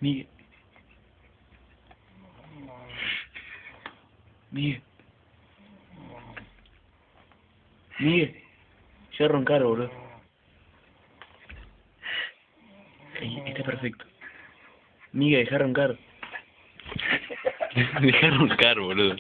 Miguel. Miguel. Miguel. Ya roncar, boludo. Ahí, está perfecto. Miguel, deja roncar. Deja roncar, boludo.